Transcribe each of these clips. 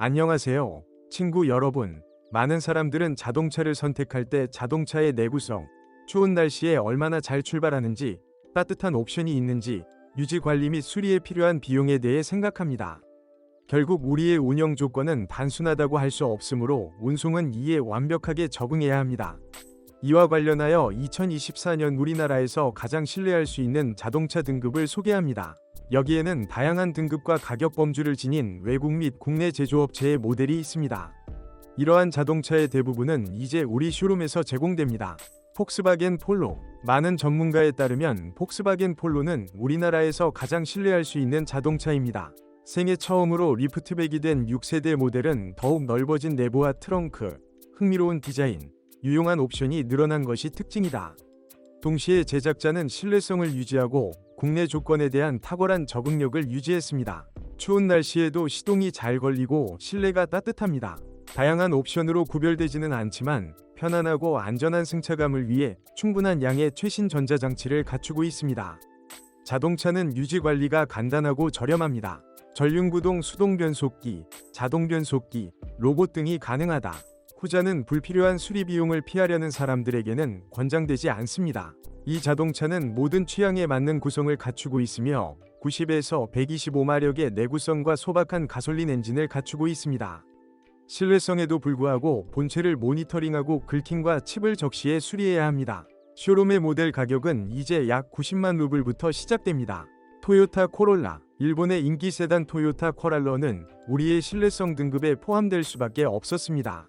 안녕하세요, 친구 여러분. 많은 사람들은 자동차를 선택할 때 자동차의 내구성, 추운 날씨에 얼마나 잘 출발하는지, 따뜻한 옵션이 있는지, 유지 관리 및 수리에 필요한 비용에 대해 생각합니다. 결국 우리의 운영 조건은 단순하다고 할 수 없으므로 운송은 이에 완벽하게 적응해야 합니다. 이와 관련하여 2024년 우리나라에서 가장 신뢰할 수 있는 자동차 등급을 소개합니다. 여기에는 다양한 등급과 가격 범주를 지닌 외국 및 국내 제조업체의 모델이 있습니다. 이러한 자동차의 대부분은 이제 우리 쇼룸에서 제공됩니다. 폭스바겐 폴로. 많은 전문가에 따르면 폭스바겐 폴로는 우리나라에서 가장 신뢰할 수 있는 자동차입니다. 생애 처음으로 리프트백이 된 6세대 모델은 더욱 넓어진 내부와 트렁크, 흥미로운 디자인, 유용한 옵션이 늘어난 것이 특징이다. 동시에 제작자는 신뢰성을 유지하고 국내 조건에 대한 탁월한 적응력을 유지했습니다. 추운 날씨에도 시동이 잘 걸리고 실내가 따뜻합니다. 다양한 옵션으로 구별되지는 않지만 편안하고 안전한 승차감을 위해 충분한 양의 최신 전자장치를 갖추고 있습니다. 자동차는 유지 관리가 간단하고 저렴합니다. 전륜구동 수동 변속기, 자동 변속기, 로봇 등이 가능하다. 후자는 불필요한 수리 비용을 피하려는 사람들에게는 권장되지 않습니다. 이 자동차는 모든 취향에 맞는 구성을 갖추고 있으며 90에서 125마력의 내구성과 소박한 가솔린 엔진을 갖추고 있습니다. 신뢰성에도 불구하고 본체를 모니터링하고 긁힘과 칩을 적시해 수리해야 합니다. 쇼룸의 모델 가격은 이제 약 90만 루블부터 시작됩니다. 토요타 코롤라. 일본의 인기 세단 토요타 코랄러는 우리의 신뢰성 등급에 포함될 수밖에 없었습니다.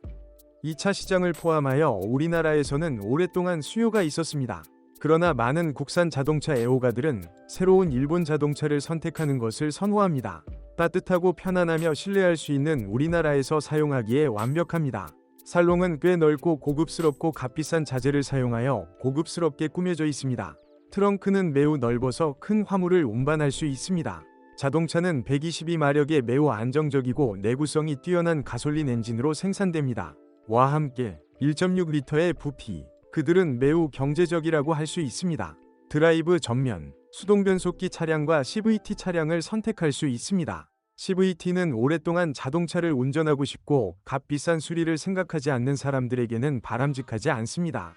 2차 시장을 포함하여 우리나라에서는 오랫동안 수요가 있었습니다. 그러나 많은 국산 자동차 애호가들은 새로운 일본 자동차를 선택하는 것을 선호합니다. 따뜻하고 편안하며 신뢰할 수 있는 우리나라에서 사용하기에 완벽합니다. 살롱은 꽤 넓고 고급스럽고 값비싼 자재를 사용하여 고급스럽게 꾸며져 있습니다. 트렁크는 매우 넓어서 큰 화물을 운반할 수 있습니다. 자동차는 122마력의 매우 안정적이고 내구성이 뛰어난 가솔린 엔진으로 생산됩니다. 와 함께 1.6리터의 부피, 그들은 매우 경제적이라고 할 수 있습니다. 드라이브 전면, 수동 변속기 차량과 CVT 차량을 선택할 수 있습니다. CVT는 오랫동안 자동차를 운전하고 싶고 값비싼 수리를 생각하지 않는 사람들에게는 바람직하지 않습니다.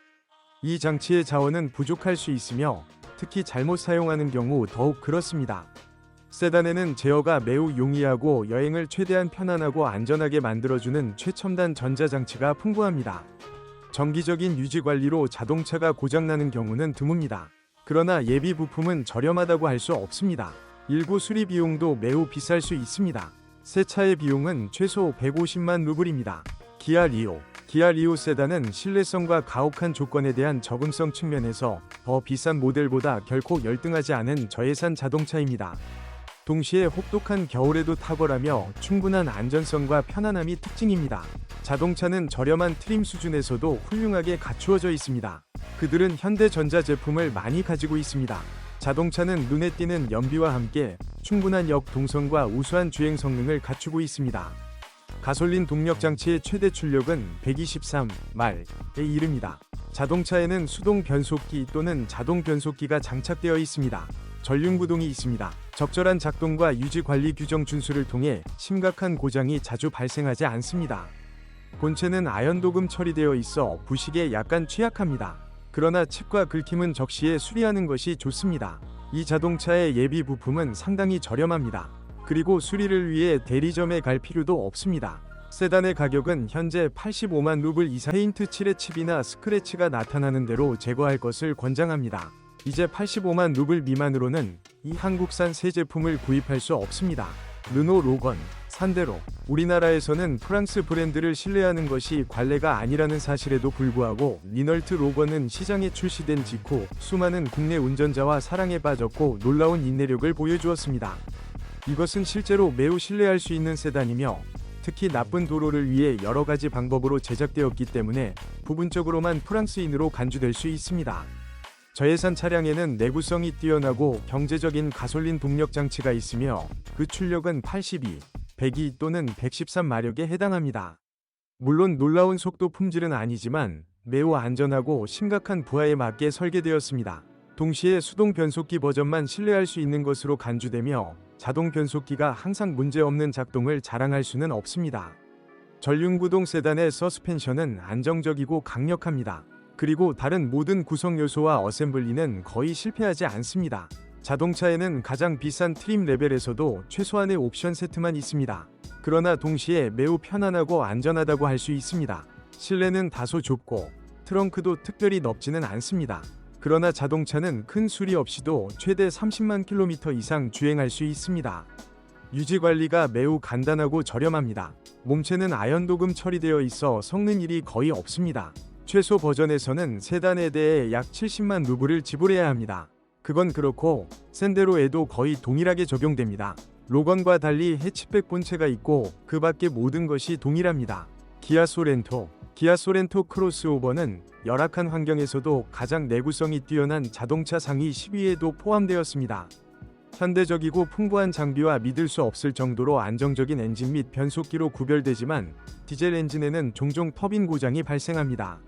이 장치의 자원은 부족할 수 있으며 특히 잘못 사용하는 경우 더욱 그렇습니다. 세단에는 제어가 매우 용이하고 여행을 최대한 편안하고 안전하게 만들어주는 최첨단 전자장치가 풍부합니다. 정기적인 유지관리로 자동차가 고장나는 경우는 드뭅니다. 그러나 예비 부품은 저렴하다고 할 수 없습니다. 일부 수리 비용도 매우 비쌀 수 있습니다. 새 차의 비용은 최소 150만 루블입니다. 기아 리오. 기아 리오 세단은 신뢰성과 가혹한 조건에 대한 적응성 측면에서 더 비싼 모델보다 결코 열등하지 않은 저예산 자동차입니다. 동시에 혹독한 겨울에도 탁월하며 충분한 안전성과 편안함이 특징입니다. 자동차는 저렴한 트림 수준에서도 훌륭하게 갖추어져 있습니다. 그들은 현대전자 제품을 많이 가지고 있습니다. 자동차는 눈에 띄는 연비와 함께 충분한 역동성과 우수한 주행 성능을 갖추고 있습니다. 가솔린 동력 장치의 최대 출력은 123마일에 이릅니다. 자동차에는 수동 변속기 또는 자동 변속기가 장착되어 있습니다. 전륜구동이 있습니다. 적절한 작동과 유지 관리 규정 준수를 통해 심각한 고장이 자주 발생하지 않습니다. 본체는 아연도금 처리되어 있어 부식에 약간 취약합니다. 그러나 칩과 긁힘은 적시에 수리하는 것이 좋습니다. 이 자동차의 예비 부품은 상당히 저렴합니다. 그리고 수리를 위해 대리점에 갈 필요도 없습니다. 세단의 가격은 현재 85만 루블 이상. 페인트 칠의 칩이나 스크래치가 나타나는 대로 제거할 것을 권장합니다. 이제 85만 루블 미만으로는 이 한국산 새 제품을 구입할 수 없습니다. 르노 로건, 산데로. 우리나라에서는 프랑스 브랜드를 신뢰하는 것이 관례가 아니라는 사실에도 불구하고 리널트 로건은 시장에 출시된 직후 수많은 국내 운전자와 사랑에 빠졌고 놀라운 인내력을 보여주었습니다. 이것은 실제로 매우 신뢰할 수 있는 세단이며 특히 나쁜 도로를 위해 여러 가지 방법으로 제작되었기 때문에 부분적으로만 프랑스인으로 간주될 수 있습니다. 저예산 차량에는 내구성이 뛰어나고 경제적인 가솔린 동력 장치가 있으며 그 출력은 82, 102 또는 113마력에 해당합니다. 물론 놀라운 속도 품질은 아니지만 매우 안전하고 심각한 부하에 맞게 설계되었습니다. 동시에 수동 변속기 버전만 신뢰할 수 있는 것으로 간주되며 자동 변속기가 항상 문제없는 작동을 자랑할 수는 없습니다. 전륜구동 세단의 서스펜션은 안정적이고 강력합니다. 그리고 다른 모든 구성 요소와 어셈블리는 거의 실패하지 않습니다. 자동차에는 가장 비싼 트림 레벨에서도 최소한의 옵션 세트만 있습니다. 그러나 동시에 매우 편안하고 안전하다고 할 수 있습니다. 실내는 다소 좁고 트렁크도 특별히 넓지는 않습니다. 그러나 자동차는 큰 수리 없이도 최대 30만 킬로미터 이상 주행할 수 있습니다. 유지 관리가 매우 간단하고 저렴합니다. 몸체는 아연 도금 처리되어 있어 섞는 일이 거의 없습니다. 최소 버전에서는 세단에 대해 약 70만 루블을 지불해야 합니다. 그건 그렇고 샌데로에도 거의 동일하게 적용됩니다. 로건과 달리 해치백 본체가 있고 그 밖의 모든 것이 동일합니다. 기아 소렌토 크로스오버는 열악한 환경에서도 가장 내구성이 뛰어난 자동차 상위 10위에도 포함되었습니다. 현대적이고 풍부한 장비와 믿을 수 없을 정도로 안정적인 엔진 및 변속기로 구별되지만 디젤 엔진에는 종종 터빈 고장이 발생합니다.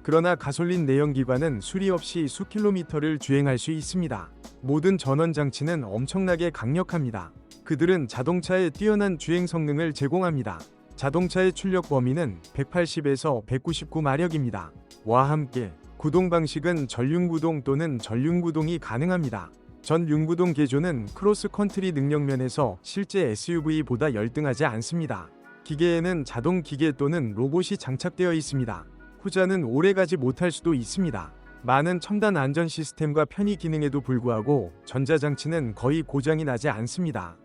그러나 가솔린 내연기관은 수리 없이 수 킬로미터를 주행할 수 있습니다. 모든 전원 장치는 엄청나게 강력합니다. 그들은 자동차의 뛰어난 주행 성능을 제공합니다. 자동차의 출력 범위는 180에서 199마력입니다. 와 함께 구동 방식은 전륜구동 또는 전륜구동이 가능합니다. 전륜구동 개조는 크로스컨트리 능력면에서 실제 SUV보다 열등하지 않습니다. 기계에는 자동 기계 또는 로봇이 장착되어 있습니다. 후자는 오래가지 못할 수도 있습니다. 많은 첨단 안전 시스템과 편의 기능에도 불구하고 전자장치는 거의 고장이 나지 않습니다.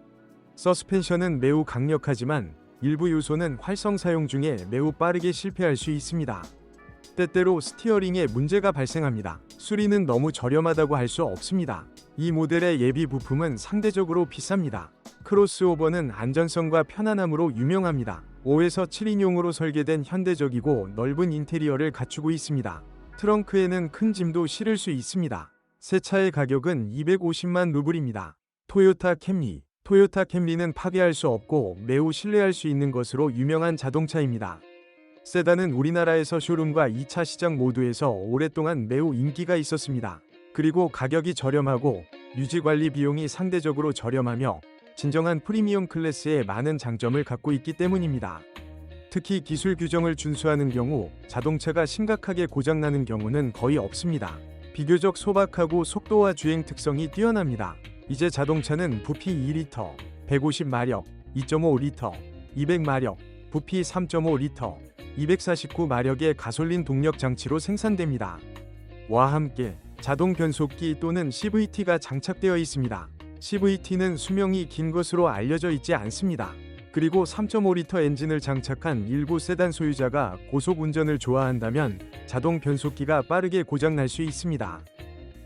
서스펜션은 매우 강력하지만 일부 요소는 활성 사용 중에 매우 빠르게 실패할 수 있습니다. 때때로 스티어링에 문제가 발생합니다. 수리는 너무 저렴하다고 할 수 없습니다. 이 모델의 예비 부품은 상대적으로 비쌉니다. 크로스오버는 안전성과 편안함으로 유명합니다. 5에서 7인용으로 설계된 현대적이고 넓은 인테리어를 갖추고 있습니다. 트렁크에는 큰 짐도 실을 수 있습니다. 새 차의 가격은 250만 루블입니다. 토요타 캠리는 파괴할 수 없고 매우 신뢰할 수 있는 것으로 유명한 자동차입니다. 세단은 우리나라에서 쇼룸과 2차 시장 모두에서 오랫동안 매우 인기가 있었습니다. 그리고 가격이 저렴하고 유지관리 비용이 상대적으로 저렴하며 진정한 프리미엄 클래스의 많은 장점을 갖고 있기 때문입니다. 특히 기술 규정을 준수하는 경우 자동차가 심각하게 고장나는 경우는 거의 없습니다. 비교적 소박하고 속도와 주행 특성이 뛰어납니다. 이제 자동차는 부피 2리터, 150마력, 2.5리터, 200마력, 부피 3.5리터, 249마력의 가솔린 동력 장치로 생산됩니다. 와 함께 자동 변속기 또는 CVT가 장착되어 있습니다. CVT는 수명이 긴 것으로 알려져 있지 않습니다. 그리고 3.5리터 엔진을 장착한 일부 세단 소유자가 고속 운전을 좋아한다면 자동 변속기가 빠르게 고장날 수 있습니다.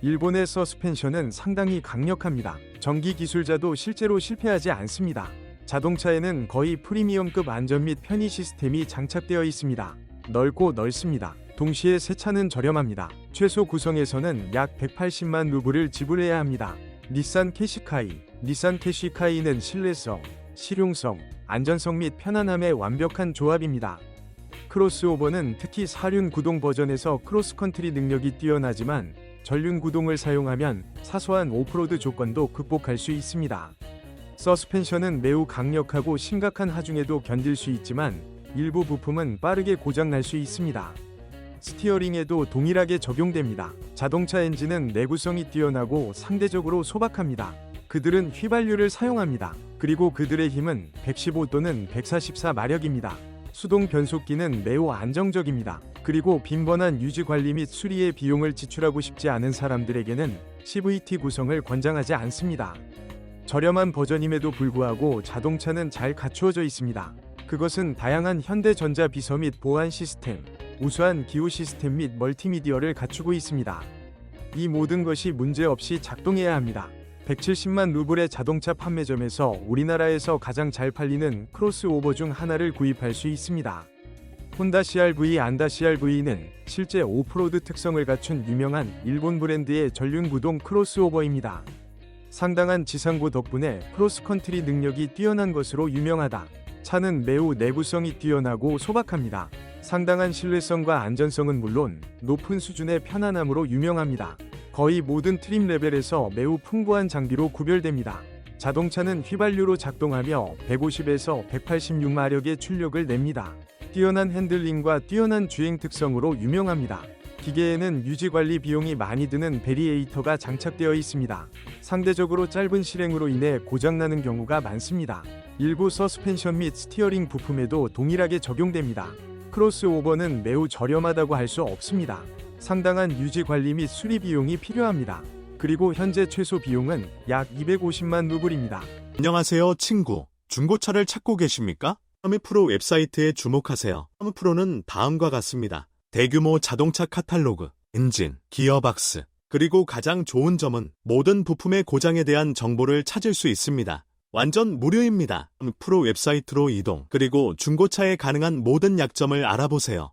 일본의 서스펜션은 상당히 강력합니다. 전기 기술자도 실제로 실패하지 않습니다. 자동차에는 거의 프리미엄급 안전 및 편의 시스템이 장착되어 있습니다. 넓고 넓습니다. 동시에 새 차는 저렴합니다. 최소 구성에서는 약 180만 루블을 지불해야 합니다. 닛산 캐시카이는 신뢰성, 실용성, 안전성 및 편안함의 완벽한 조합입니다. 크로스오버는 특히 사륜 구동 버전에서 크로스컨트리 능력이 뛰어나지만 전륜 구동을 사용하면 사소한 오프로드 조건도 극복할 수 있습니다. 서스펜션은 매우 강력하고 심각한 하중에도 견딜 수 있지만 일부 부품은 빠르게 고장날 수 있습니다. 스티어링에도 동일하게 적용됩니다. 자동차 엔진은 내구성이 뛰어나고 상대적으로 소박합니다. 그들은 휘발유를 사용합니다. 그리고 그들의 힘은 115 또는 144마력입니다. 수동 변속기는 매우 안정적입니다. 그리고 빈번한 유지 관리 및 수리의 비용을 지출하고 싶지 않은 사람들에게는 CVT 구성을 권장하지 않습니다. 저렴한 버전임에도 불구하고 자동차는 잘 갖추어져 있습니다. 그것은 다양한 현대전자 비서 및 보안 시스템, 우수한 기호 시스템 및 멀티미디어를 갖추고 있습니다. 이 모든 것이 문제없이 작동해야 합니다. 170만 루블의 자동차 판매점에서 우리나라에서 가장 잘 팔리는 크로스오버 중 하나를 구입할 수 있습니다. 혼다 CR-V 안다 CR-V는 실제 오프로드 특성을 갖춘 유명한 일본 브랜드의 전륜구동 크로스오버입니다. 상당한 지상고 덕분에 크로스컨트리 능력이 뛰어난 것으로 유명하다. 차는 매우 내구성이 뛰어나고 소박합니다. 상당한 신뢰성과 안전성은 물론 높은 수준의 편안함으로 유명합니다. 거의 모든 트림 레벨에서 매우 풍부한 장비로 구별됩니다. 자동차는 휘발유로 작동하며 150에서 186마력의 출력을 냅니다. 뛰어난 핸들링과 뛰어난 주행 특성으로 유명합니다. 기계에는 유지관리 비용이 많이 드는 베리에이터가 장착되어 있습니다. 상대적으로 짧은 실행으로 인해 고장나는 경우가 많습니다. 일부 서스펜션 및 스티어링 부품에도 동일하게 적용됩니다. 크로스오버는 매우 저렴하다고 할 수 없습니다. 상당한 유지관리 및 수리 비용이 필요합니다. 그리고 현재 최소 비용은 약 250만 루블입니다. 안녕하세요, 친구. 중고차를 찾고 계십니까? 하미프로 웹사이트에 주목하세요. 하미프로는 다음과 같습니다. 대규모 자동차 카탈로그, 엔진, 기어박스, 그리고 가장 좋은 점은 모든 부품의 고장에 대한 정보를 찾을 수 있습니다. 완전 무료입니다. 하미프로 웹사이트로 이동, 그리고 중고차에 가능한 모든 약점을 알아보세요.